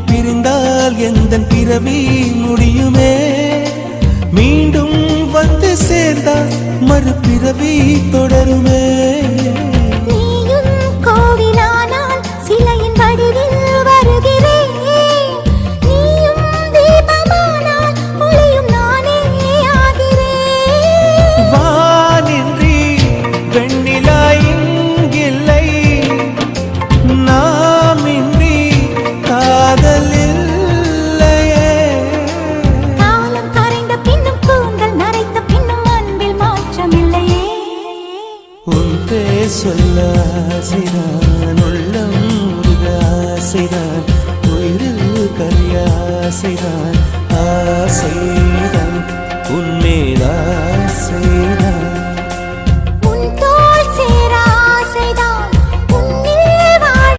பிரிந்தால் எந்தன் பிறவி முடியுமே மீண்டும் வந்து சேர்ந்தால் மறுபிறவி தொடருமே நீயும் கோவிலானால் சிலையின் வடிவில் வருகிறேன் நீயும் தீபமானால் ஒளியும் நானே ஆகிறேன் வானின்றி வெண்ணிலா இங்கில்லை நாமின்றி காதல் இல்லையே காலம் கரைந்த பின்னும் கூந்தல் நரைத்த பின்னும் அன்பில் மாற்றமில்லையே உன் பேர் சொல்ல ஆசைதான் உள்ளம் முருக ஆசைதான் உயிரில் கரிய ஆசைதான் ஆசைதான் உன்மேல் ஆசை